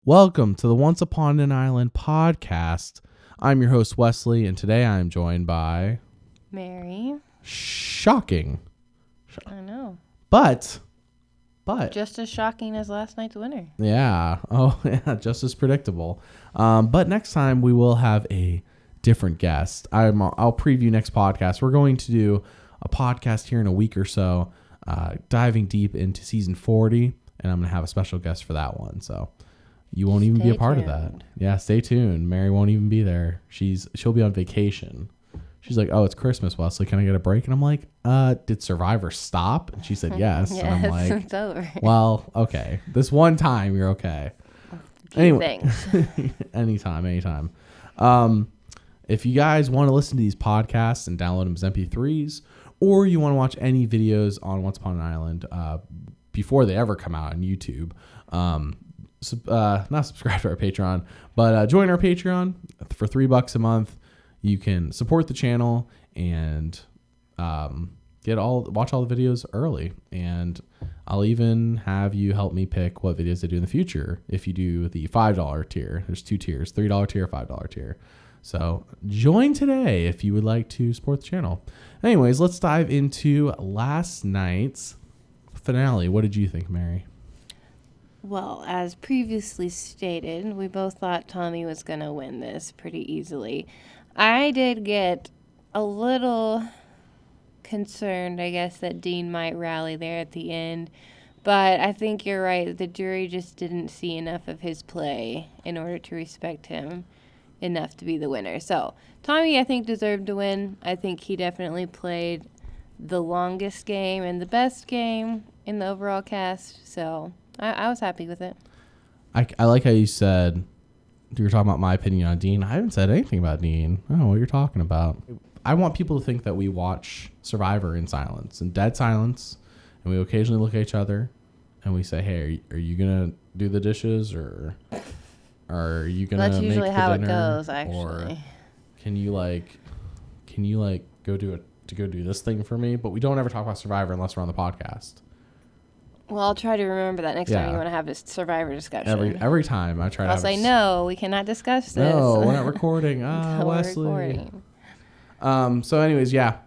Welcome to the Once Upon an Island podcast. I'm your host, Wesley, and today I am joined by... Mary. Shocking. I know. But... Just as shocking as last night's winner. Yeah. Oh, yeah, just as predictable. But next time we will have a different guest. I'll preview next podcast. We're going to do a podcast here in a week or so, diving deep into season 40, and I'm going to have a special guest for that one, so... You won't even be a part of that. Yeah, stay tuned. Mary won't even be there. She'll be on vacation. She's like, "Oh, it's Christmas, Wesley. Can I get a break?" And I'm like, did Survivor stop?" And she said, "Yes." Yes, and I'm like, it's over. Well, okay. This one time you're okay. Anyway, anytime. If you guys want to listen to these podcasts and download them as MP3s, or you want to watch any videos on Once Upon an Island before they ever come out on YouTube, not subscribe to our Patreon, but join our Patreon for $3 a month. You can support the channel and watch all the videos early, and I'll even have you help me pick what videos to do in the future if you do the $5 tier. There's two tiers, $3 tier, $5 tier. So join today if you would like to support the channel. Anyways, let's dive into last night's finale. What did you think, Mary? Well, as previously stated, we both thought Tommy was going to win this pretty easily. I did get a little concerned, I guess, that Dean might rally there at the end. But I think you're right. The jury just didn't see enough of his play in order to respect him enough to be the winner. So Tommy, I think, deserved to win. I think he definitely played the longest game and the best game in the overall cast. So... I was happy with it. I like how you said you were talking about my opinion on Dean. I haven't said anything about Dean. I don't know what you're talking about. I want people to think that we watch Survivor in silence, in dead silence, and we occasionally look at each other and we say, "Hey, are you gonna do the dishes, or are you gonna make the dinner?" That's usually how it goes, actually. Or can you go do this thing for me? But we don't ever talk about Survivor unless we're on the podcast. Well, I'll try to remember that next time you want to have a Survivor discussion. Every time I try to I'll say, no, we cannot discuss this. No, we're not recording. No, Wesley. Recording. So anyways, yeah.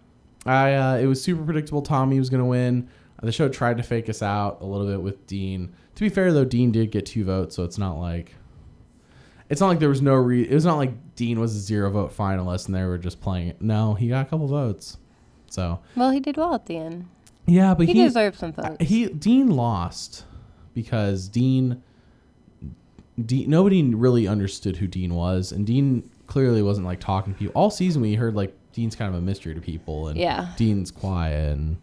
It was super predictable Tommy was going to win. The show tried to fake us out a little bit with Dean. To be fair, though, Dean did get 2 votes, so it's not like there was no it was not like Dean was a 0 vote finalist and they were just playing it. No, he got a couple votes. So. Well, he did well at the end. Yeah, but he deserved some votes. Dean lost because Dean nobody really understood who Dean was, and Dean clearly wasn't like talking to people. All season we heard like Dean's kind of a mystery to people, and Dean's quiet, and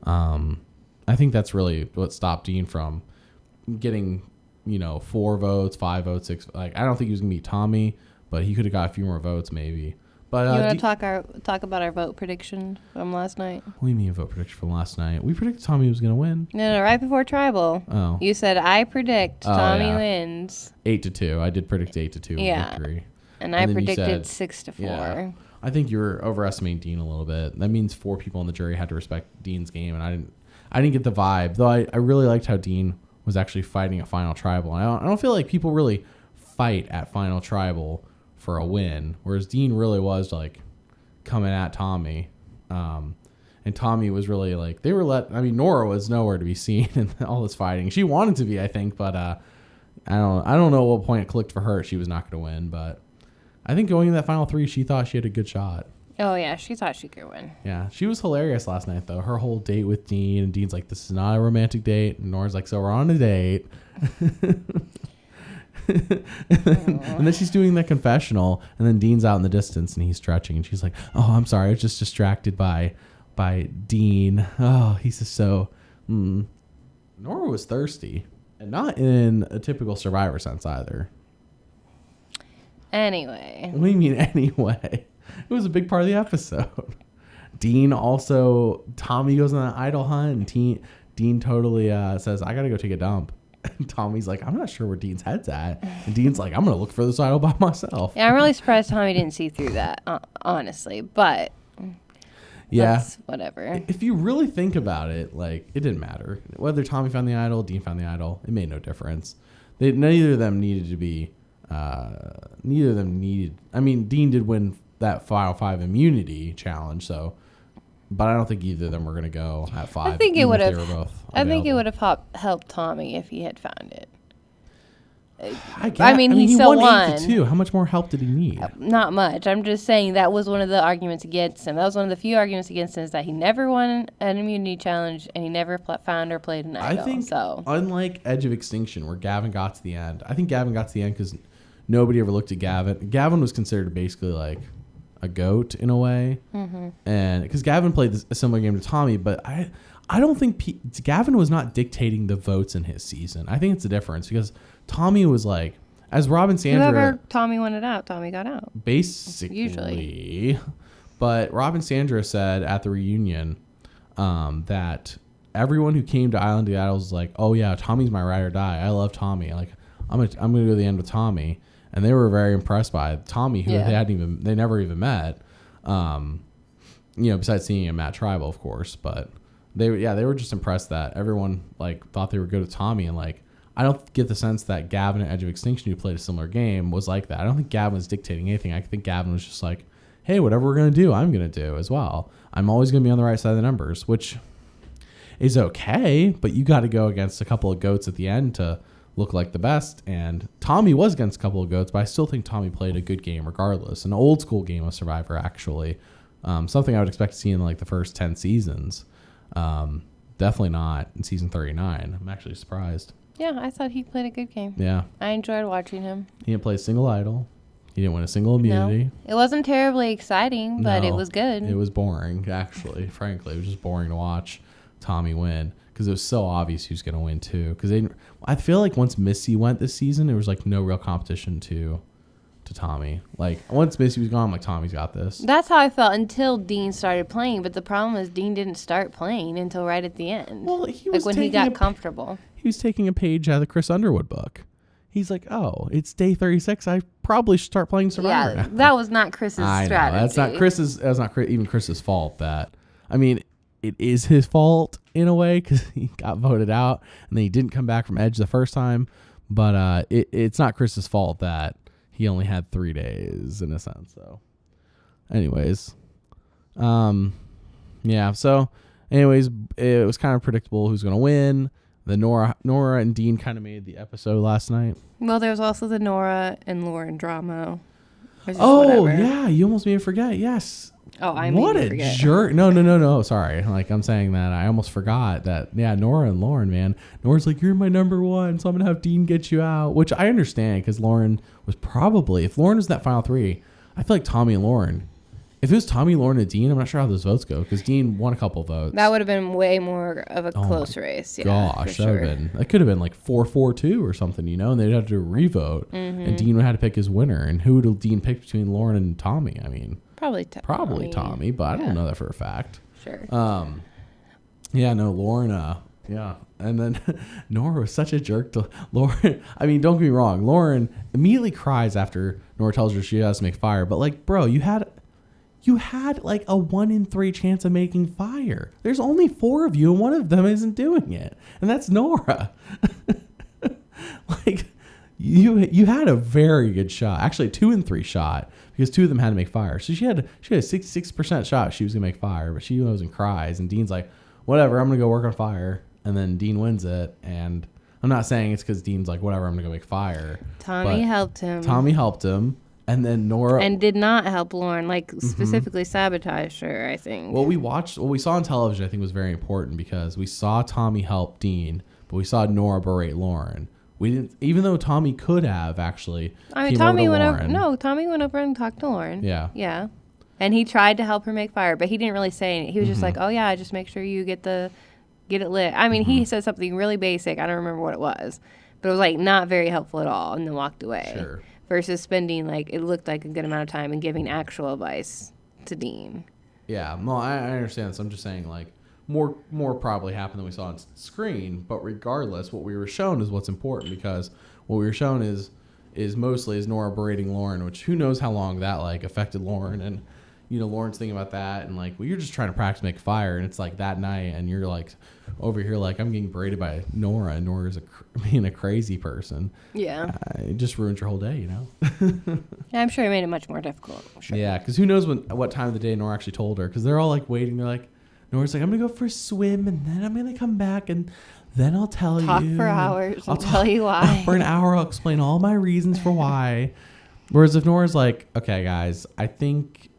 I think that's really what stopped Dean from getting 4 votes, 5 votes, 6. Like I don't think he was gonna beat Tommy, but he could have got a few more votes maybe. But you want to talk about our vote prediction from last night? What do you mean vote prediction from last night? We predicted Tommy was going to win. No, right before Tribal. Oh. You said, I predict Tommy wins. 8-2. I did predict 8-2 victory. And I predicted 6-4. Yeah. I think you were overestimating Dean a little bit. That means 4 people on the jury had to respect Dean's game, and I didn't get the vibe. Though I really liked how Dean was actually fighting at Final Tribal. And I don't feel like people really fight at Final Tribal for a win, whereas Dean really was like coming at Tommy, and Tommy was really like Noura was nowhere to be seen in all this fighting. She wanted to be, I think, but I don't know what point it clicked for her. She was not going to win, but I think going in that final 3, she thought she had a good shot. Oh yeah, she thought she could win. Yeah, she was hilarious last night though. Her whole date with Dean, and Dean's like, "This is not a romantic date," and Nora's like, "So we're on a date." And then she's doing the confessional, and then Dean's out in the distance and he's stretching, and she's like, "Oh, I'm sorry, I was just distracted by Dean. Oh, he's just so." Noura was thirsty, and not in a typical Survivor sense either. Anyway. What do you mean anyway? It was a big part of the episode. Dean also, Tommy goes on an idol hunt, and Dean totally says, "I gotta go take a dump." And Tommy's like, "I'm not sure where Dean's head's at." And Dean's like, "I'm going to look for this idol by myself." Yeah, I'm really surprised Tommy didn't see through that, honestly. But, whatever. If you really think about it, like, it didn't matter. Whether Tommy found the idol, Dean found the idol, it made no difference. Neither of them needed to be. Neither of them needed. I mean, Dean did win that Final 5 immunity challenge, so. But I don't think either of them were going to go at 5. I think it would have. I think it available. would have helped Tommy if he had found it. I mean, he still won 8-2. How much more help did he need? Not much. I'm just saying that was one of the arguments against him. That was one of the few arguments against him, is that he never won an immunity challenge and he never found or played an idol. I think, unlike Edge of Extinction, where Gavin got to the end, I think Gavin got to the end because nobody ever looked at Gavin. Gavin was considered basically like a GOAT in a way, and because Gavin played a similar game to Tommy, but I don't think Gavin was not dictating the votes in his season. I think it's the difference because Tommy was like, as Rob and Sandra, whoever Tommy wanted out, Tommy got out. Basically, usually. But Rob and Sandra said at the reunion that everyone who came to Island of the Idols was like, "Oh yeah, Tommy's my ride or die. I love Tommy. Like I'm gonna go to the end with Tommy." And they were very impressed by Tommy, who they never even met. Besides seeing him at Tribal, of course, but they were just impressed that everyone like thought they were good with Tommy, and like I don't get the sense that Gavin at Edge of Extinction, who played a similar game, was like that. I don't think Gavin was dictating anything. I think Gavin was just like, hey, whatever we're gonna do, I'm gonna do as well. I'm always gonna be on the right side of the numbers, which is okay, but you got to go against a couple of GOATs at the end to look like the best, and Tommy was against a couple of GOATs, but I still think Tommy played a good game regardless, an old school game of Survivor actually, something I would expect to see in like the first 10 seasons, definitely not in season 39. I'm actually surprised. Yeah, I thought he played a good game. Yeah, I enjoyed watching him. He didn't play a single idol. He didn't win a single immunity. No, it wasn't terribly exciting, but it was good. It was boring, actually. Frankly, it was just boring to watch Tommy win. Because it was so obvious who's going to win too. Because I feel like once Missy went this season, there was like no real competition to Tommy. Like once Missy was gone, I'm like, Tommy's got this. That's how I felt until Dean started playing. But the problem is Dean didn't start playing until right at the end. Well, he was like when he got comfortable. He was taking a page out of the Chris Underwood book. He's like, oh, it's day 36. I probably should start playing Survivor now. That was not Chris's strategy. That's not even Chris's fault. That, I mean, it is his fault in a way because he got voted out and then he didn't come back from Edge the first time. But it's not Chris's fault that he only had 3 days in a sense. So, anyways, yeah. So, anyways, it was kind of predictable who's going to win. The Noura and Dean kind of made the episode last night. Well, there was also the Noura and Lauren drama. Oh, yeah. You almost made me forget. Yes. Oh, I what made a forget. jerk. No. Sorry. Like, I'm saying that. I almost forgot that, yeah, Noura and Lauren, man. Nora's like, you're my number one, so I'm going to have Dean get you out, which I understand because Lauren was probably, if Lauren was in that final 3, I feel like Tommy and Lauren. If it was Tommy, Lauren, and Dean, I'm not sure how those votes go because Dean won a couple votes. That would have been way more of a close race. Yeah, gosh, that could have been like 4-4-2 or something, and they'd have to do a revote, and Dean would have to pick his winner. And who would Dean pick between Lauren and Tommy? I mean, probably Tommy, but I don't know that for a fact. Sure. Yeah, no, Lauren. Yeah, and then Noura was such a jerk to Lauren. I mean, don't get me wrong. Lauren immediately cries after Noura tells her she has to make fire, but like, bro, you had like a 1 in 3 chance of making fire. There's only 4 of you, and one of them isn't doing it, and that's Noura. Like, you had a very good shot, actually 2 in 3 shot, because 2 of them had to make fire. So she had a 66% shot she was gonna make fire, but she goes and cries, and Dean's like, whatever, I'm gonna go work on fire, and then Dean wins it, and I'm not saying it's because Dean's like, whatever, I'm gonna go make fire. Tommy helped him. And then Noura... And did not help Lauren, like specifically sabotaged her, I think. What we saw on television, I think, was very important because we saw Tommy help Dean, but we saw Noura berate Lauren. We didn't, even though Tommy could have actually. I mean, Tommy went over and talked to Lauren. Yeah. Yeah. And he tried to help her make fire, but he didn't really say anything. He was just like, oh yeah, just make sure you get it lit. I mean, he said something really basic. I don't remember what it was, but it was like not very helpful at all, and then walked away. Sure. Versus spending, like, it looked like a good amount of time and giving actual advice to Dean. Yeah, well, I understand. So I'm just saying, like, more probably happened than we saw on screen. But regardless, what we were shown is what's important because what we were shown is mostly Noura berating Lauren, which who knows how long that, like, affected Lauren. And, Lauren's thinking about that, and like, well, you're just trying to practice make fire, and it's like that night, and you're like over here like I'm getting berated by Noura, and Nora's being a crazy person. Yeah. It just ruins your whole day, Yeah, I'm sure it made it much more difficult. Sure. Yeah, because who knows what time of the day Noura actually told her? Because they're all like waiting. They're like, Nora's like, I'm gonna go for a swim, and then I'm gonna come back, and then I'll tell Talk you. for hours. I'll tell you why. For an hour, I'll explain all my reasons for why. Whereas if Nora's like, okay, guys, I think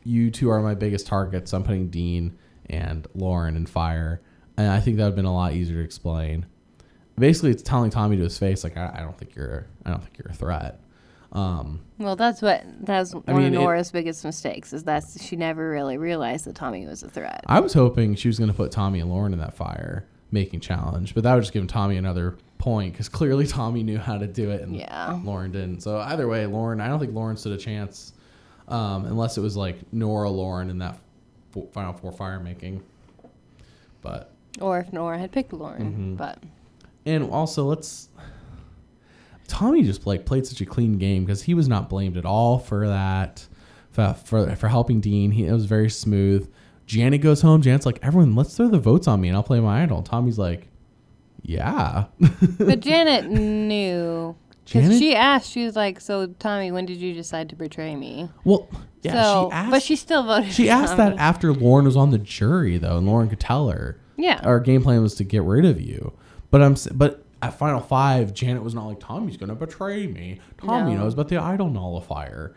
you two are my biggest targets. I'm putting Dean and Lauren in fire, and I think that would have been a lot easier to explain. Basically, it's telling Tommy to his face, like, I don't think you're a threat. Well, that's one of Nora's biggest mistakes, is that she never really realized that Tommy was a threat. I was hoping she was going to put Tommy and Lauren in that fire making challenge, but that would just give Tommy another point, because clearly Tommy knew how to do it and Lauren didn't. So either way, I don't think Lauren stood a chance, unless it was like Noura Lauren in that final four fire making. But or if Noura had picked Lauren, but and also Tommy just played such a clean game, because he was not blamed at all for that, for helping Dean. It was very smooth. Janet goes home. Janet's like, everyone, let's throw the votes on me and I'll play my idol. Tommy's like, yeah. But Janet knew. Because she asked, she was like, so Tommy, when did you decide to betray me? Well, yeah, so, she asked. But she still voted She for asked Tommy. that after Lauren was on the jury, though, and Lauren could tell her. Yeah. Our game plan was to get rid of you. But at Final Five, Janet was not like, Tommy's going to betray me. Tommy knows about the idol nullifier,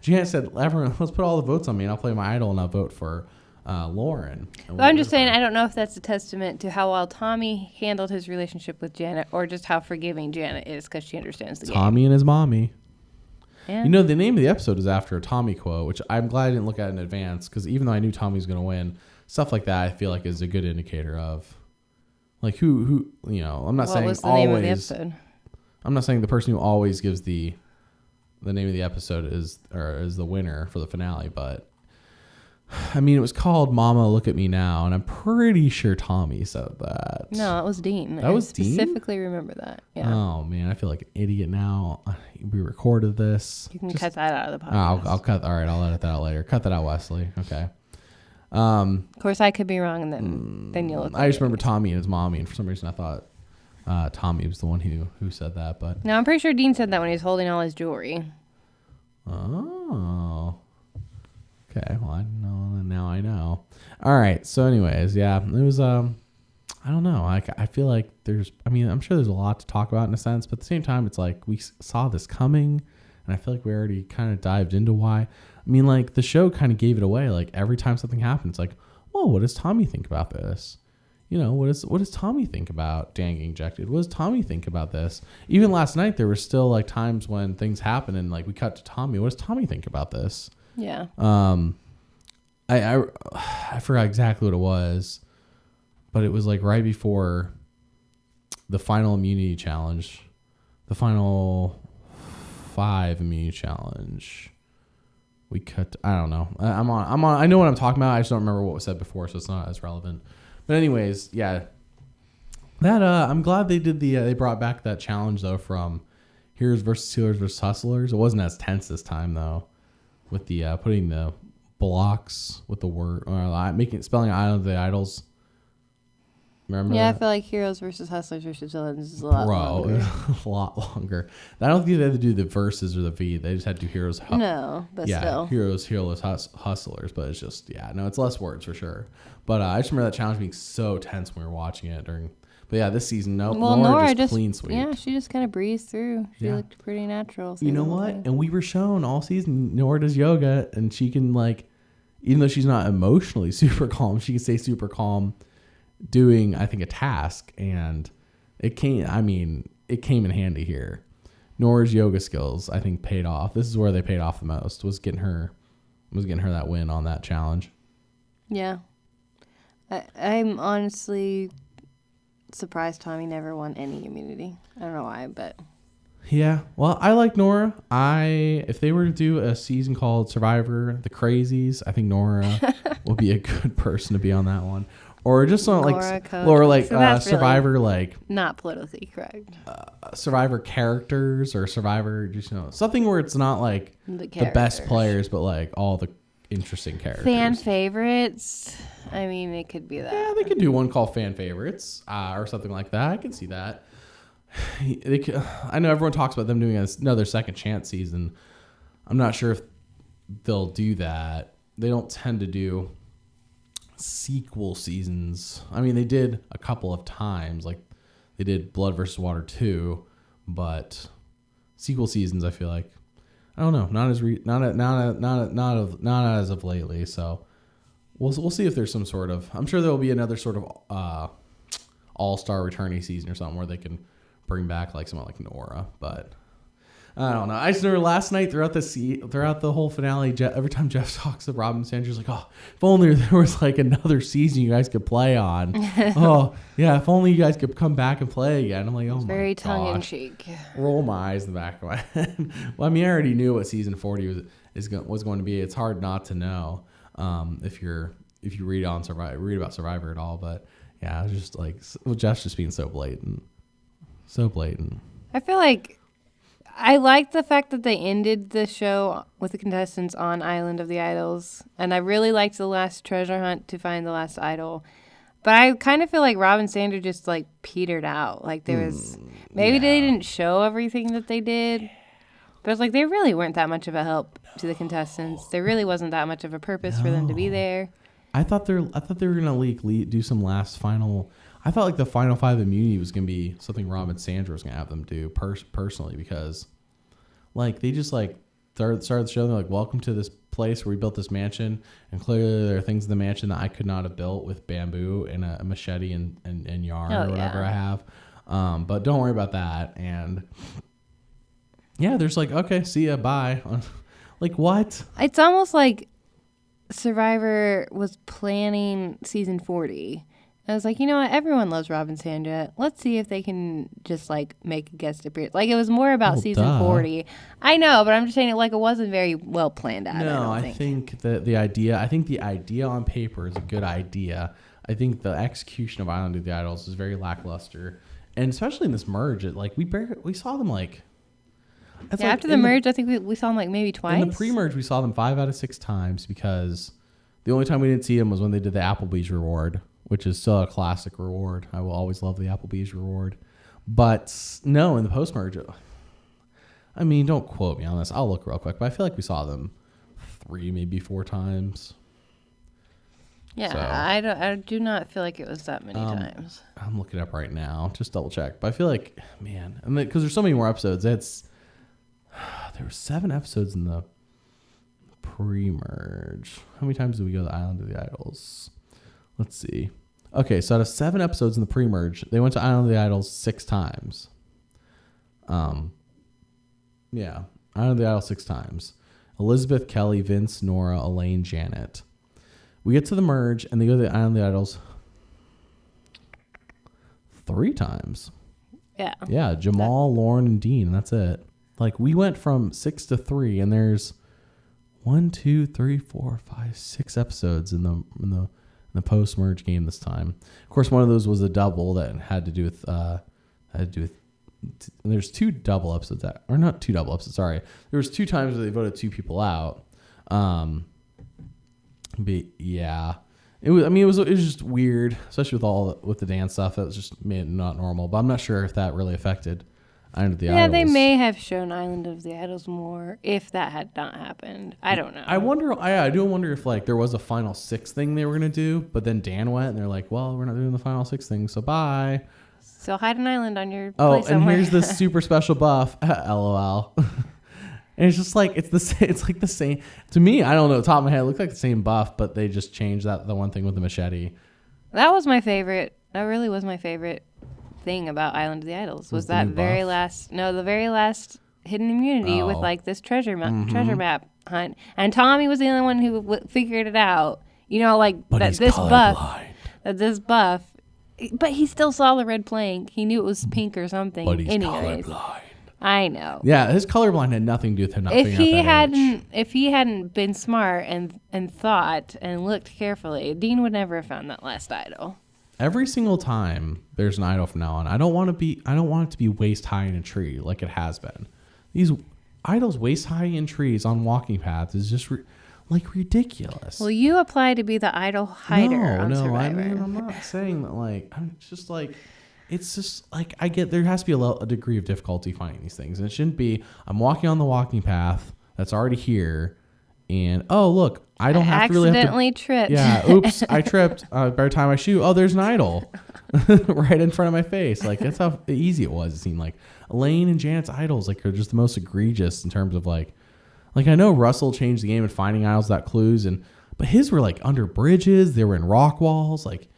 Janet said, everyone, let's put all the votes on me and I'll play my idol and I'll vote for Lauren. But I'm just saying, I don't know if that's a testament to how well Tommy handled his relationship with Janet, or just how forgiving Janet is because she understands the game. Tommy and his mommy. Yeah. The name of the episode is after a Tommy quote, which I'm glad I didn't look at in advance, because even though I knew Tommy was going to win, stuff like that I feel like is a good indicator of like who I'm not saying was the always. Name of the episode? I'm not saying the person who always gives the name of the episode is the winner for the finale, but I mean, it was called Mama Look at Me Now, and I'm pretty sure Tommy said that. No, it was Dean. That was Dean? I specifically remember that. Yeah. Oh man, I feel like an idiot now. We recorded this. You can cut that out of the podcast. I'll cut. All right, I'll edit that out later. Cut that out, Wesley. Okay. Of course, I could be wrong, and then you'll. I just remember Tommy and his mommy, and for some reason I thought Tommy was the one who said that. But no, I'm pretty sure Dean said that when he was holding all his jewelry. Oh. Okay. Well, I know now. I know. All right. So, anyways, yeah, it was. I don't know. I feel like I'm sure there's a lot to talk about in a sense, but at the same time, it's like we saw this coming, and I feel like we already kind of dived into why. I mean, like the show kind of gave it away. Like every time something happened, it's like, whoa, what does Tommy think about this? What does Tommy think about Dan getting ejected? What does Tommy think about this? Even last night, there were still like times when things happen and like we cut to Tommy. What does Tommy think about this? Yeah. I forgot exactly what it was, but it was like right before the final immunity challenge, the final 5 immunity challenge. We cut. I don't know. I'm on. I know what I'm talking about. I just don't remember what was said before, so it's not as relevant. But anyways, yeah. That I'm glad they did they brought back that challenge though from Heroes versus Healers versus Hustlers. It wasn't as tense this time though, with the putting the blocks with the word spelling out of the idols. Remember? Yeah, that? I feel like Heroes versus Hustlers versus Villains is a lot longer. A lot longer. I don't think they had to do the verses or the V. They just had to do Heroes. No, but still. Heroes, Hustlers. But it's just, it's less words for sure. But I just remember that challenge being so tense when we were watching it during. But yeah, this season, Noura just clean sweep. Yeah, she just kind of breezed through. She looked pretty natural. You know what? And we were shown all season, Noura does yoga, and she can even though she's not emotionally super calm, she can stay super calm doing, I think, a task, and it came in handy here. Noura's yoga skills, I think, paid off. This is where they paid off the most, was getting her that win on that challenge. Yeah. I'm honestly surprised Tommy never won any immunity. I don't know why, but yeah. Well, I like Noura. If they were to do a season called Survivor: The Crazies, I think Noura will be a good person to be on that one. or just on Noura, like or like so that's Survivor, really like not politically correct. Survivor characters or Survivor, just something where it's not like the best players, but like all the interesting characters. Fan favorites. I mean, it could be that. Yeah, they could do one called fan favorites or something like that. I can see that. I know everyone talks about them doing another second chance season. I'm not sure if they'll do that. They don't tend to do sequel seasons. I mean, they did a couple of times, like they did Blood versus Water 2, but sequel seasons, I feel like, I don't know, not as of lately. So we'll see if there's some sort of. I'm sure there will be another sort of all-star returnee season or something where they can bring back like someone like Noura, but I don't know. I just remember last night throughout the whole finale, every time Jeff talks to Robin Sanders, like, oh, if only there was like another season you guys could play on. Oh, yeah, if only you guys could come back and play again. I'm like, oh my gosh. Very tongue in cheek. Roll my eyes in the back of my head. Well, I mean, I already knew what season 40 was going to be. It's hard not to know if you read about Survivor at all. But yeah, it was just like Jeff's just being so blatant. So blatant. I feel like I liked the fact that they ended the show with the contestants on Island of the Idols. And I really liked the last treasure hunt to find the last idol. But I kind of feel like Robin Sanders just like petered out. Like there was, maybe they didn't show everything that they did. But it's like they really weren't that much of a help to the contestants. There really wasn't that much of a purpose for them to be there. I thought they were gonna do some last final. I thought like the final 5 immunity was gonna be something Robin Sandra was gonna have them do personally, because like they just like started the show. They're like, welcome to this place where we built this mansion, and clearly there are things in the mansion that I could not have built with bamboo and a machete and yarn or whatever I have. But don't worry about that. And yeah, there's like, okay, see ya, bye. Like what? It's almost like Survivor was planning season 40. I was like, you know what? Everyone loves Robin Sandra. Let's see if they can just like make a guest appearance. Like it was more about season 40. I know, but I'm just saying it like it wasn't very well planned out. No, I think the idea on paper is a good idea. I think the execution of Island of the Idols is very lackluster, and especially in this merge, we saw them like. After the merge, I think we saw them like maybe twice. In the pre-merge, we saw them 5 out of 6 times, because the only time we didn't see them was when they did the Applebee's reward, which is still a classic reward. I will always love the Applebee's reward. But no, in the post-merge, I mean, don't quote me on this. I'll look real quick, but I feel like we saw them 3, maybe 4 times. Yeah, so, I do not feel like it was that many times. I'm looking it up right now, just double check. But I feel like, man, because there's so many more episodes. There were 7 episodes in the pre-merge. How many times did we go to the Island of the Idols? Let's see. Okay, so out of 7 episodes in the pre-merge, they went to Island of the Idols 6 times. Yeah, Island of the Idols 6 times. Elizabeth, Kelly, Vince, Noura, Elaine, Janet. We get to the merge, and they go to the Island of the Idols 3 times. Yeah. Yeah, Jamal, Lauren, and Dean, and that's it. Like, we went from 6 to 3, and there's 1, 2, 3, 4, 5, 6 episodes in the post-merge game this time. Of course, one of those was a double that had to do with there's 2 double episodes or not 2 double episodes. Sorry, there was 2 times where they voted 2 people out. But yeah, it was. I mean, it was just weird, especially with the dance stuff. That was just made not normal. But I'm not sure if that really affected Island of the Idols. Yeah, they may have shown Island of the Idols more if that had not happened. I don't know. I wonder. I do wonder if like there was a final 6 thing they were gonna do, but then Dan went and they're like, "Well, we're not doing the final 6 thing, so bye." So hide an island on your place somewhere. And here's the super special buff. LOL. And it's just like it's like the same to me. I don't know. Top of my head, it looks like the same buff, but they just changed the one thing with the machete. That was my favorite. That really was my favorite thing about Island of the Idols was that very last hidden immunity with like this treasure map hunt, and Tommy was the only one who figured it out. You know, like but that this buff, but he still saw the red plank. He knew it was pink or something. But he's anyways. colorblind. I know. Yeah, his colorblind had nothing to do with him not If figuring he out that age. hadn't, if he hadn't been smart and thought and looked carefully, Dean would never have found that last idol. Every single time there's an idol from now on, I don't want it to be waist high in a tree like it has been. These idols waist high in trees on walking paths is just ridiculous. Well, you apply to be the idol hider on Survivor. I mean, I'm not saying that. It's just like I get there has to be a degree of difficulty finding these things, and it shouldn't be I'm walking on the walking path that's already here, and oh look, I don't have to really accidentally tripped. Yeah, oops, I tripped. By the time I shoot, oh, there's an idol right in front of my face. Like that's how easy it was. It seemed like Elaine and Janet's idols are just the most egregious in terms of like I know Russell changed the game and finding idols without clues, but his were like under bridges. They were in rock walls. Like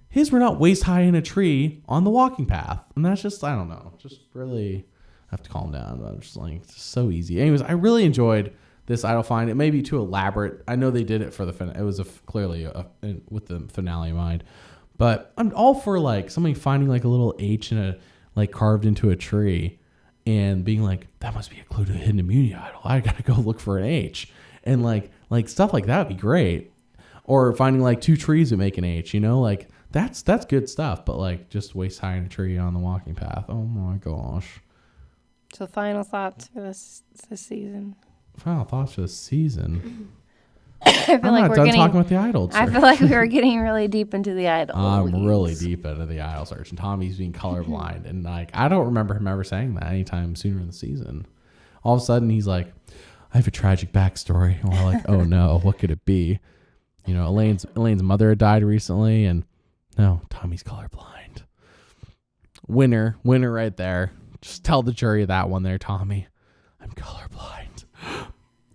his were not waist high in a tree on the walking path, and that's just I don't know. Just really have to calm down. But I'm just like it's just so easy. Anyways, I really enjoyed this idol find. It may be too elaborate. I know they did it for the it was clearly with the finale in mind, but I'm all for like somebody finding like a little H in a like carved into a tree and being like that must be a clue to a hidden immunity idol. I gotta go look for an H and like stuff like that would be great. Or finding like two trees that make an H. Like that's good stuff. But like just waist high in a tree on the walking path. Oh my gosh. So final thoughts for this season. Final thoughts for the season. I feel I'm like not we're done getting, talking about the idol. I feel like we were getting really deep into the idol. I'm really deep into the idol search, and Tommy's being colorblind, and like I don't remember him ever saying that anytime sooner in the season. All of a sudden, he's like, "I have a tragic backstory," and we're like, "Oh no, what could it be?" Elaine's mother had died recently, and no, Tommy's colorblind. Winner right there. Just tell the jury that one there, Tommy. I'm colorblind.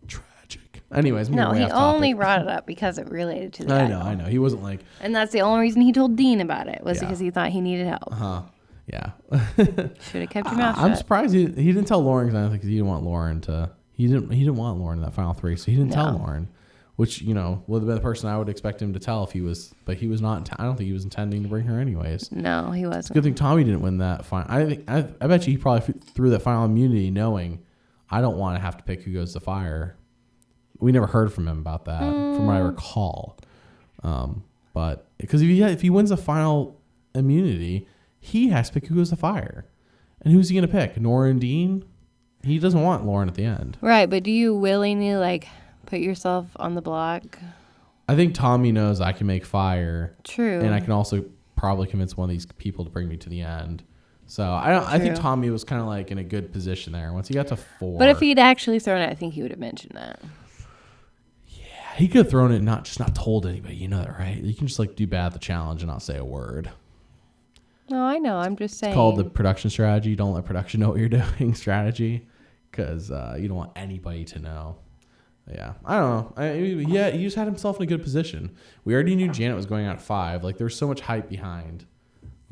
Tragic. Anyways, no, he only brought it up because it related to the idol. I know. He wasn't like... And that's the only reason he told Dean about it, was because he thought he needed help. Uh-huh. Yeah. Should have kept your mouth shut. I'm surprised he didn't tell Lauren, because I think he didn't want Lauren to... He didn't want Lauren in that final three, so he didn't tell Lauren. Which, would have been the person I would expect him to tell if he was... But he was not... I don't think he was intending to bring her anyways. No, he wasn't. It's a good thing Tommy didn't win that final... I bet you he probably threw that final immunity knowing... I don't want to have to pick who goes to fire. We never heard from him about that, from what I recall. But because if he wins the final immunity, he has to pick who goes to fire. And who's he going to pick? Noura and Dean? He doesn't want Lauren at the end. Right, but do you willingly put yourself on the block? I think Tommy knows I can make fire. True. And I can also probably convince one of these people to bring me to the end. So I think Tommy was kind of in a good position there once he got to 4. But if he'd actually thrown it, I think he would have mentioned that. Yeah, he could have thrown it, not told anybody. You know that, right? You can just do bad at the challenge and not say a word. No, I know. I'm just saying. It's called the production strategy. Don't let production know what you're doing strategy, because you don't want anybody to know. Yeah, I don't know. He just had himself in a good position. We already knew Janet was going out at 5. There was so much hype behind.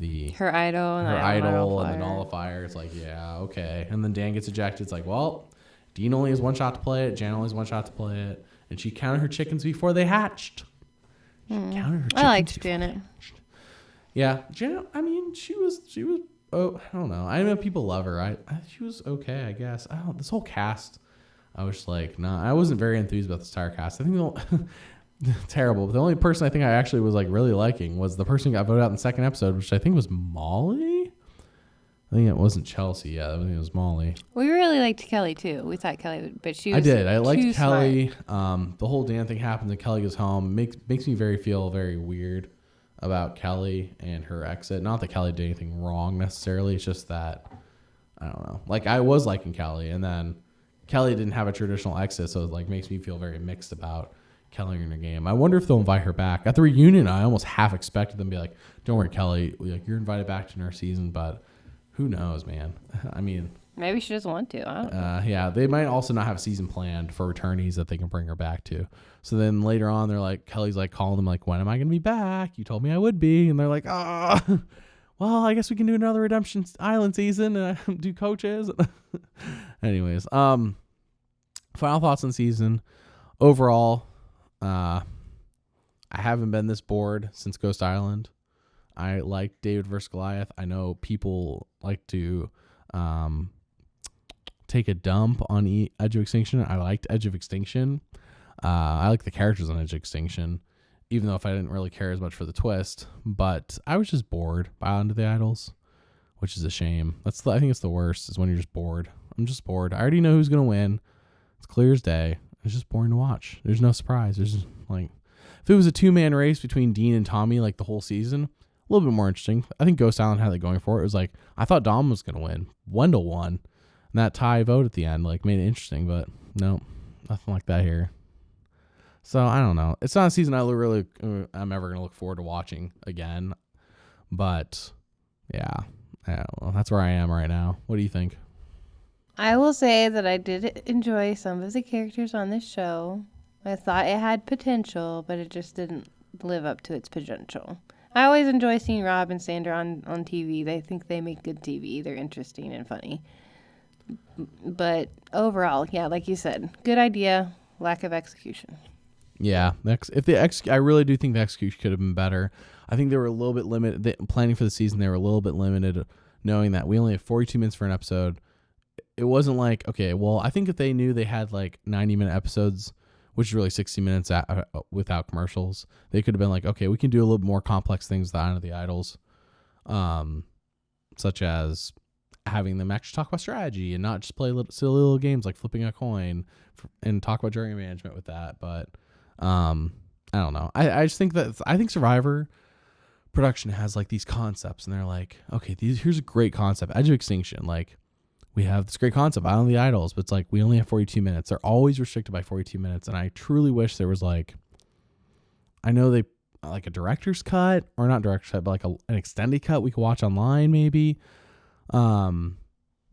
Her idol and the nullifier. It's okay. And then Dan gets ejected. It's well, Dean only has one shot to play it. Jan only has one shot to play it. And she counted her chickens before they hatched. I liked Janet. Yeah, Janet. I mean, she was. Oh, I don't know. I know people love her. She was okay, I guess. This whole cast. I was nah. I wasn't very enthused about this entire cast. I think terrible. But the only person I think I actually was really liking was the person who got voted out in the second episode, which I think was Molly. I think it wasn't Chelsea. Yeah, I think it was Molly. We really liked Kelly too. We thought Kelly would, but she was. I did. I liked Kelly. Smart. The whole Dan thing happens and Kelly goes home. Makes me feel very weird about Kelly and her exit. Not that Kelly did anything wrong necessarily. It's just that I don't know. I was liking Kelly, and then Kelly didn't have a traditional exit, so it makes me feel very mixed about Kelly in her game. I wonder if they'll invite her back. At the reunion, I almost half expected them to be don't worry, Kelly, you're invited back to another season, but who knows, man? I mean... Maybe she doesn't want to. I don't know. Yeah, they might also not have a season planned for returnees that they can bring her back to. So then later on, they're Kelly's calling them when am I going to be back? You told me I would be. And they're well, I guess we can do another Redemption Island season and do coaches. Anyways, final thoughts on season. Overall, I haven't been this bored since Ghost Island. I like David vs. Goliath. I know people like to take a dump on Edge of Extinction. I liked Edge of Extinction. I like the characters on Edge of Extinction, even though if I didn't really care as much for the twist. But I was just bored by Island of the Idols, which is a shame. I think it's the worst, is when you're just bored. I'm just bored. I already know who's going to win. It's clear as day. It's just boring to watch. There's no surprise. There's just, like, if it was a 2-man race between Dean and Tommy like the whole season, a little bit more interesting. I think Ghost Island had that going for it. It was like, I thought Dom was going to win. Wendell won. And that tie vote at the end like made it interesting, but no, nothing like that here. So I don't know. It's not a season I'm ever going to look forward to watching again. But yeah, I don't know. That's where I am right now. What do you think? I will say that I did enjoy some of the characters on this show. I thought it had potential, but it just didn't live up to its potential. I always enjoy seeing Rob and Sandra on TV. They think they make good TV. They're interesting and funny. But overall, yeah, like you said, good idea, lack of execution. Yeah, I really do think the execution could have been better. I think they were a little bit limited. Planning for the season, they were a little bit limited, knowing that we only have 42 minutes for an episode. It wasn't like, okay, well, I think if they knew they had like 90-minute episodes, which is really 60 minutes without commercials, they could have been like, okay, we can do a little more complex things than Island of the Idols, such as having them actually talk about strategy and not just play silly little games like flipping a coin and talk about jury management with that. But I don't know. I just think I think Survivor production has like these concepts, and they're like, okay, here's a great concept, Edge of Extinction. Like, we have this great concept, Island of the Idols, but it's like we only have 42 minutes. They're always restricted by 42 minutes, and I truly wish there was like, I know they like a director's cut, or not director's cut, but like an extended cut we could watch online maybe, for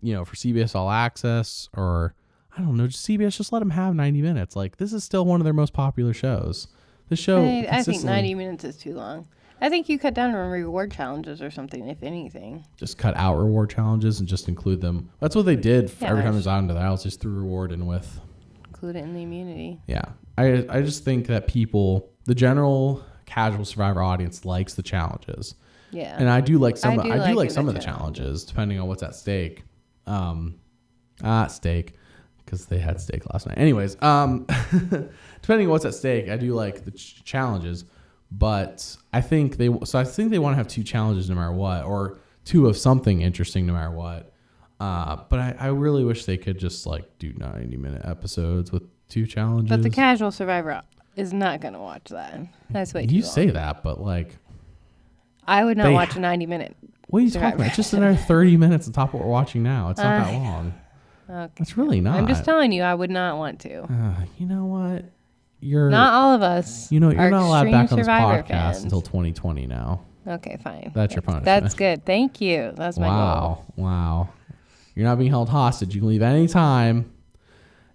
CBS All Access, or I don't know, just CBS, just let them have 90 minutes. Like, this is still one of their most popular shows. This show, I think 90 minutes is too long. I think you cut down on reward challenges or something, if anything. Just cut out reward challenges and just include them. That's what they did every time it was on to the Isles, just threw reward in with. Include it in the immunity. Yeah. I just think that the general casual Survivor audience likes the challenges. Yeah. And I do like some of the challenges, depending on what's at stake. Steak, because they had steak last night. Anyways, depending on what's at stake, I do like the challenges. But I think they want to have 2 challenges no matter what, or 2 of something interesting no matter what. But I really wish they could just like do 90-minute episodes with 2 challenges. But the casual Survivor is not going to watch that. That's way too long. You say that, but like, I would not watch a 90-minute. What are you talking about? It's just another 30 minutes on top of what we're watching now. It's not that long. Okay. It's really not. I'm just telling you, I would not want to. You know what? Not all of us. You're not allowed back on this podcast fans until 2020 now. Okay, fine. That's your punishment. That's good. Thank you. That's my goal. Wow. You're not being held hostage. You can leave any time.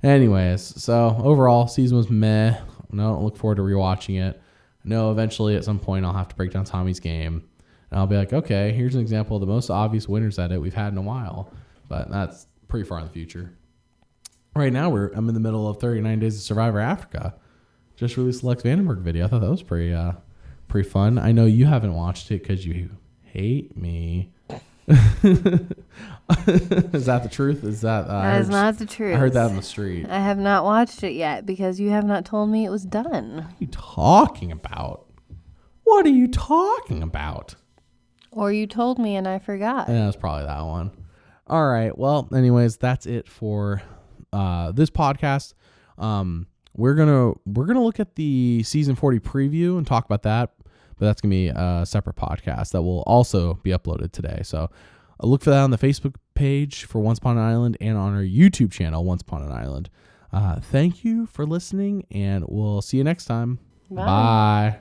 Anyways, so overall, season was meh. No, I don't look forward to rewatching it. I know eventually at some point I'll have to break down Tommy's game. And I'll be like, okay, here's an example of the most obvious winners at it we've had in a while. But that's pretty far in the future. Right now, I'm in the middle of 39 Days of Survivor Africa. Just released the Lex Vandenberg video. I thought that was pretty fun. I know you haven't watched it because you hate me. Is that the truth? That is not the truth. I heard that on the street. I have not watched it yet because you have not told me it was done. What are you talking about? What are you talking about? Or you told me and I forgot. Yeah, it's probably that one. All right. Well, anyways, that's it for this podcast. We're gonna look at the season 40 preview and talk about that, but that's gonna be a separate podcast that will also be uploaded today. So look for that on the Facebook page for Once Upon an Island and on our YouTube channel, Once Upon an Island. Thank you for listening, and we'll see you next time. Bye. Bye.